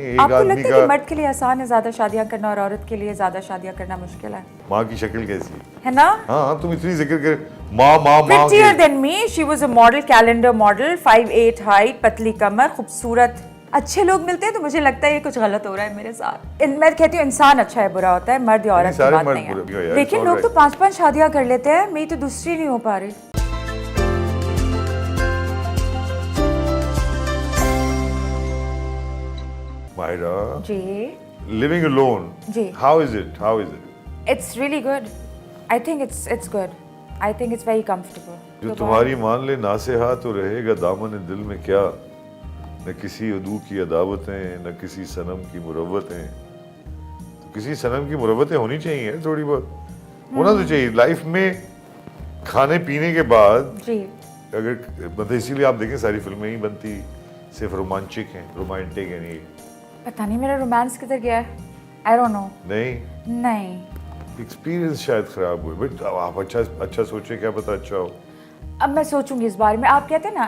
आपको लगता है कि मर्द के लिए आसान है ज्यादा शादियां करना और औरत के लिए ज्यादा शादियां करना मुश्किल है? माँ की शक्ल कैसी है ना? हाँ तुम इतनी जिक्र कर माँ माँ माँ Prettier than me, she was a model, calendar model, 5'8" height, पतली कमर, खूबसूरत। अच्छे लोग मिलते हैं तो मुझे लगता है ये कुछ गलत हो रहा है मेरे साथ। मैं कहती हूँ इंसान अच्छा है बुरा होता है, मर्द या औरत की बात नहीं है। लेकिन लोग तो 5-5 शादियां कर लेते हैं, मेरी तो दूसरी नहीं हो पा रही। Myra, ji living alone. Ji. How is it? How is it? It's really good. I think it's good. I think it's very comfortable. जो तुम्हारी मान ले नासेहा तो रहेगा दामन दिल में क्या, न किसी अदू की अदावतें न किसी सनम की मुरव्वतें। तो किसी सनम की मुरव्वतें होनी चाहिए थोड़ी बहुत, होना तो चाहिए लाइफ में। खाने पीने के बाद जी अगर मतलब इसीलिए आप देखें सारी फिल्में ही बनती सिर्फ रोमांचिक हैं, रोमांटिक हैं। नहीं पता नहीं मेरा रोमांस किधर गया है। आई डोंट नो। नहीं एक्सपीरियंस शायद खराब हुए, बट आप अच्छा सोचे, क्या पता अच्छा हो। अब मैं सोचूंगी इस बारे में। आप कहते हैं ना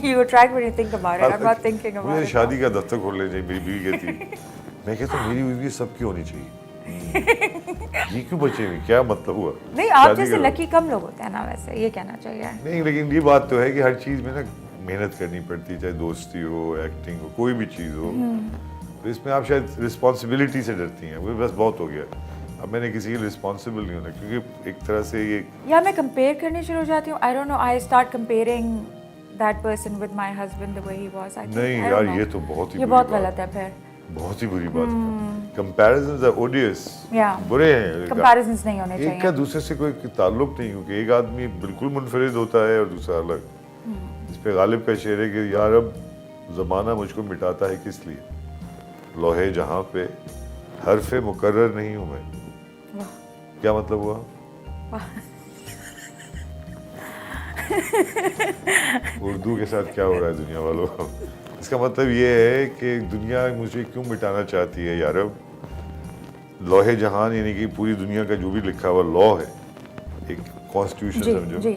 you try when you think about it. I am not thinking about it. मुझे शादी का दफ्तर खोलने चाहिए, मेरी बीवी कहती मैं कहता हूँ मेरी बीवी सबकी होनी चाहिए। ये क्यों बचे हुए, क्या मतलब हुआ? नहीं आप जैसे लकी कम लोग होते हैं ना, वैसे ये कहना चाहिए। नहीं लेकिन ये बात तो है कि हर चीज में ना मेहनत करनी पड़ती है, चाहे दोस्ती हो, एक्टिंग हो, कोई भी चीज हो। तो इसमें आप शायद रिस्पॉन्सिबिलिटी से डरती हैं, वो बस बहुत हो गया। अब मैंने किसी के रिस्पॉन्सिबल नहीं होना, क्योंकि एक तरह से ये या मैं कंपेयर करनी शुरू हो जाती हूँ। I don't know, I start comparing that person with my husband the way he was. I नहीं यार ये तो बहुत ही ये बहुत गलत है। फिर बहुत ही बुरी बात है। कंपैरिजंस आर ओडियस, बुरे हैं। कंपैरिजंस नहीं होने चाहिए। एक का दूसरे से कोई ताल्लुक नहीं, क्योंकि एक आदमी बिल्कुल मुनफरिद होता है और दूसरा अलग। इस पे गालिब का शेर है कि यार अब ज़माना मुझको मिटाता है किस लिए, लोहे जहाँ पे हरफ़े मुकर्रर नहीं हूँ मैं। क्या मतलब हुआ? उर्दू के साथ क्या हो रहा है दुनिया वालों? इसका मतलब ये है कि दुनिया मुझे क्यों मिटाना चाहती है यार। अब लोहे जहान यानी कि पूरी दुनिया का जो भी लिखा हुआ लॉ है, एक कॉन्स्टिट्यूशन समझो,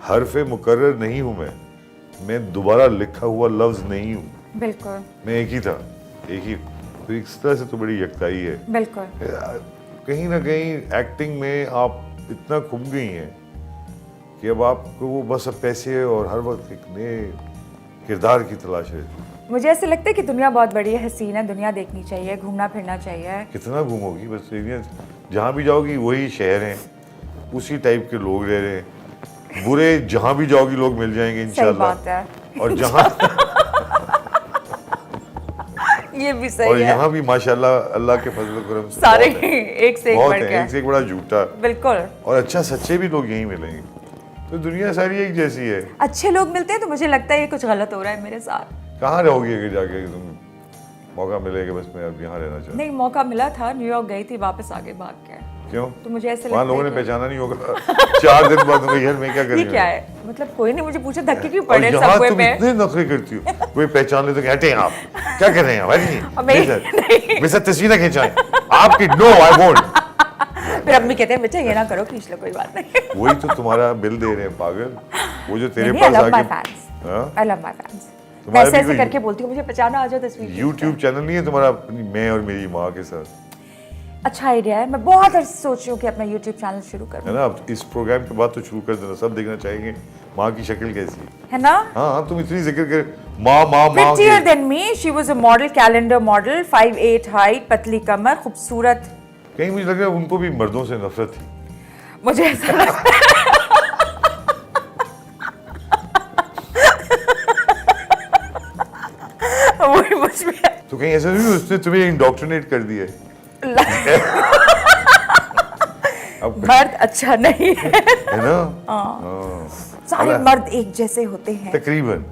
हरफ़े मुकर्रर नहीं हूँ मैं दोबारा लिखा हुआ लफ्ज नहीं हूँ। बिल्कुल मैं एक ही था, एक ही। तो इस तरह से तो बड़ी यकताई है। बिल्कुल। कहीं ना कहीं एक्टिंग में आप इतना खुम गई हैं कि अब आपको वो बस अब पैसे और हर वक्त एक नए किरदार की तलाश है। मुझे ऐसे लगता है कि दुनिया बहुत बड़ी है, हसीन है, दुनिया देखनी चाहिए, घूमना फिरना चाहिए। कितना घूमोगी, बस जहाँ भी जाओगी वही शहर हैं, उसी टाइप के लोग रह रहे हैं। बुरे जहाँ भी जाओगी लोग मिल जाएंगे इंशाल्लाह। और जहाँ ये भी सही और है। यहाँ भी माशाल्लाह अल्लाह के फजल करम से सारे एक से एक बढ़ के, एक से एक बड़ा झूठा। बिल्कुल। और अच्छा सच्चे भी लोग यहीं मिलेंगे। तो दुनिया सारी एक जैसी है। अच्छे लोग मिलते हैं तो मुझे लगता है ये कुछ गलत हो रहा है मेरे साथ। कहाँ रहोगी अगर जाके तुम मौका मिलेगा? बस मैं अब यहाँ रहना चाहता। नहीं मौका मिला था, न्यूयॉर्क गई थी, वापस आगे भाग के। क्यों? तो मुझे ऐसे वहाँ लोगों ने पहचाना नहीं होगा 4 दिन बाद यार मैं क्या करूँ? ये क्या है मतलब? कोई नहीं मुझे पूछे धक्के क्यों पड़े सबवे में? तुम इतने नखरे करती हो, कोई पहचान ले तो हटे आप क्या कर रहे हैं? मेरे साथ तस्वीरें खिंचाएं आपकी। No I won't. फिर अम्मी कहते हैं बेटा ये ना करो, खींच लो, कोई बात नहीं। वही तो तुम्हारा बिल दे रहे हैं पागल, वो जो तेरे पास आके। I love my fans. वैसे ऐसे करके बोलती हूँ मुझे पहचाना, आ जाओ तस्वीर। YouTube चैनल नहीं है तुम्हारा मैं और मेरी माँ के साथ? अच्छा आइडिया है। मैं बहुत अर्से सोच रही हूँ कि अपना YouTube चैनल शुरू करूँ। है ना? अब इस प्रोग्राम के बाद तो शुरू कर देना, सब देखना चाहेंगे माँ की शक्ल कैसी है ना? हाँ तुम इतनी जिक्र कर माँ माँ माँ। Prettier than me, she was a model, calendar model, 5'8" height, पतली कमर, खूबसूरत। कहीं मुझे लग रहा है उनको भी मर्दों से नफरत थी। मुझे ऐसा लगता है वही मुझ में। तो कहीं ऐसा नहीं उसने तुम्हें इंडोक्ट्रिनेट कर दिया है? मर्द अच्छा नहीं है ना? सारे मर्द एक जैसे होते हैं तकरीबन।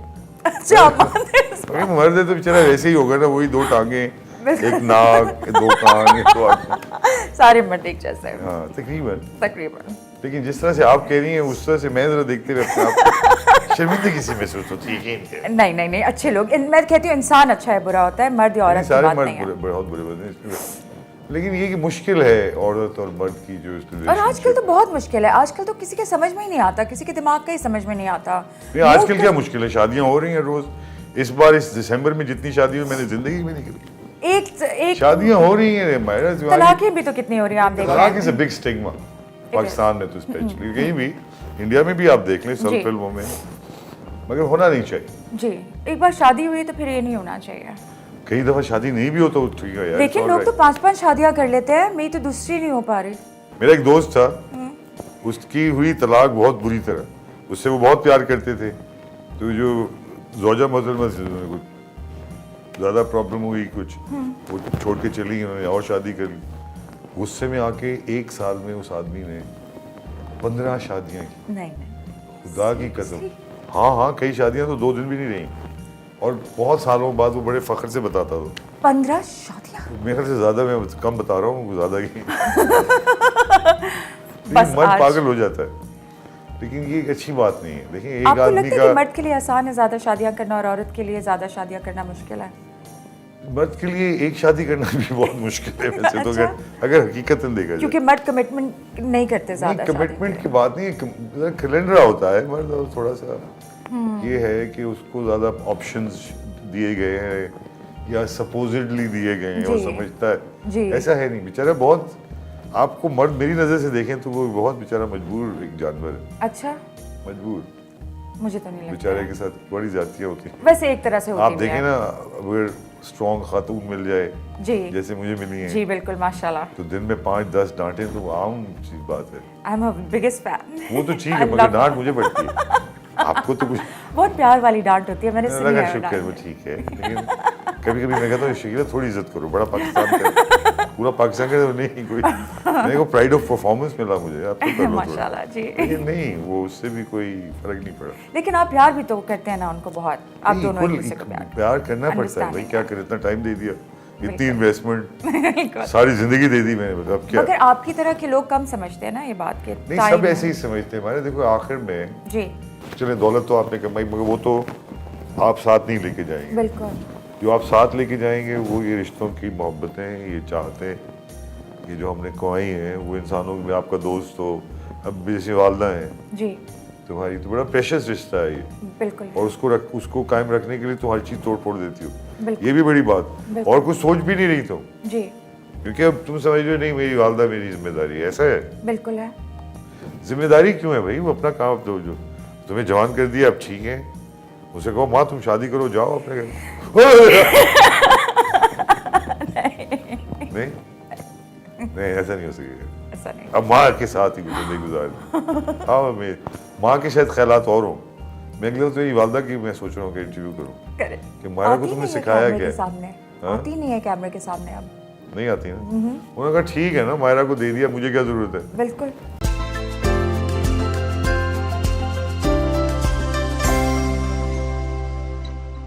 अच्छा मर्द है तो बेचारा वैसे ही होगा ना, वही 2 टांगे, एक नाक, 2 कान, 2 आंखें। सारे मर्द एक जैसे हैं। हाँ तकरीबन। लेकिन जिस तरह से आप कह रही हैं उस तरह से मैं जरा देखते रहते हैं शर्मिंदगी सी महसूस होती है। नहीं अच्छे लोग, मैं कहती हूँ इंसान अच्छा है बुरा होता है, मर्द या औरत की बात नहीं है। बहुत बुरे होते हैं। लेकिन ये कि मुश्किल है औरत और मर्द की जो और आजकल तो बहुत मुश्किल है। आजकल तो किसी के समझ में ही नहीं आता, किसी के दिमाग का ही समझ में नहीं आता। आजकल क्या मुश्किल है? शादियां हो रही हैं रोज, इस बार इस दिसंबर में जितनी शादी हुई मैंने जिंदगी में नहीं करी। एक शादियां हो रही हैं मायरा, तलाकें भी तो कितनी हो रही हैं आप देख रहे तलाक हैं। Is a big stigma Pakistan में तो स्पेशली, कहीं भी इंडिया में भी आप देख लें सब जी। फिल्मों में, मगर होना नहीं चाहिए। जी, एक बार शादी हुई तो फिर ये नहीं होना चाहिए। कई दफा शादी नहीं भी हो तो ठीक है यार। लेकिन लोग तो 5-5 शादियां कर लेते हैं, मेरी तो दूसरी नहीं हो पा रही। मेरा एक दोस्त था, उसकी हुई तलाक बहुत बुरी तरह, उससे वो बहुत प्यार करते थे, तो जो ज़ौजा मोहतरमा से कुछ ज़्यादा प्रॉब्लम हुई, कुछ वो छोड़ के चली गई, उन्होंने और शादी कर ली। गुस्से में आके 1 साल में उस आदमी ने 15 शादियां की। नहीं खुदा की कसम, हाँ कई शादियां तो 2 दिन भी नहीं रही, और बहुत सालों बाद वो बड़े फख्र से बताता था। 15 शादियां? मेरे ख्याल से ज्यादा, मैं कम बता रहा हूँ, ज्यादा की बस मन आज पागल हो जाता है, लेकिन ये एक अच्छी बात नहीं है। देखिए एक आपको आदमी लगता है का, कि मर्द के लिए आसान है ज्यादा शादियां करना और औरत के लिए ज्यादा शादियां करना मुश्किल है? मर्द के लिए एक शादी करना भी बहुत मुश्किल है वैसे तो, अगर हकीकत में देखा जाए, क्योंकि मर्द कमिटमेंट नहीं करते ज्यादा। कमिटमेंट की बात नहीं है, कैलेंडर होता है मर्द, और थोड़ा सा ये है कि उसको ज्यादा ऑप्शंस दिए गए हैं या सपोजिडली दिए गए हैं, और समझता है ऐसा है नहीं। बेचारा बहुत, आपको मर्द मेरी नजर से देखें तो वो बहुत बेचारा मजबूर एक जानवर है। अच्छा, मजबूर, मुझे तो नहीं लगता। बेचारे के साथ बड़ी जातियां होती हैं। वैसे एक तरह से होती आप देखें ना, अगर स्ट्रॉन्ग खातून मिल जाए जी, जैसे मुझे मिली है, जी बिल्कुल माशाल्लाह, तो दिन में 5-10 डांटे तो आम चीज बात है। I am a biggest fan. वो तो ठीक है, मगर डांट मुझे पड़ती है, आपको तो कुछ बहुत प्यार वाली डांट होती है, मैंने सुनी लगा। है शुक्र है, डांट। वो ठीक है, लेकिन कभी कभी मैं कहता हूँ शकीला थोड़ी इज्जत करो, बड़ा पाकिस्तान का, पूरा पाकिस्तान का तो नहीं, कोई मेरे को प्राइड ऑफ परफॉर्मेंस मिला मुझे, आप तो कर लो थोड़ा। माशाल्लाह जी। लेकिन नहीं, वो उससे भी कोई फर्क नहीं पड़ा। लेकिन आप प्यार भी तो करते हैं ना उनको बहुत, आप नहीं, दोनों एक कुल दूसरे को प्यार करना पड़ता है भाई, क्या करे, इतना टाइम दे दिया, इतनी इन्वेस्टमेंट, सारी जिंदगी दे दी मैंने, अब क्या। मगर आपकी तरह के लोग कम समझते हैं ना ये बात के। नहीं, सब ऐसे ही समझते हैं हमारे। देखो आखिर में जी, चले दौलत तो आपने कमाई, मगर वो तो आप साथ नहीं लेके जाएंगे। बिल्कुल, जो आप साथ लेके जाएंगे वो ये रिश्तों की मोहब्बतें, ये चाहते, ये जो हमने कमाई हैं, वो इंसानों में आपका दोस्त हो, अब जैसे वालदा हैं जी तुम्हारी, तो बड़ा प्रेशियस रिश्ता है ये, बिल्कुल, और उसको कायम रखने के लिए तो हर चीज़ तोड़ फोड़ देती हो, बिल्कुल। ये भी बड़ी बात, बिल्कुल। और कुछ सोच भी नहीं रही तुम, जी क्योंकि अब तुम समझ रहे हो नहीं मेरी वालदा मेरी जिम्मेदारी है, ऐसा है। बिल्कुल है। जिम्मेदारी क्यों है भाई, वो अपना काम, तो जो तुम्हें जवान कर दिया अब ठीक है, उसे कहो माँ तुम शादी करो, जाओ अपने घर। नहीं नहीं, ऐसा नहीं हो सकेगा, ऐसा नहीं। अब माँ के साथ ही जिंदगी गुजार। हाँ, मैं माँ के शायद ख्यालात और हों, मैं अगले तो ये वालदा की मैं सोच रहा हूँ कि इंटरव्यू करूँ कि मायरा को तुमने सिखाया क्या है? सामने आती नहीं है कैमरे के सामने अब, नहीं आती ना, उन्होंने कहा ठीक है ना, मायरा को दे दिया, मुझे क्या जरूरत है। बिल्कुल।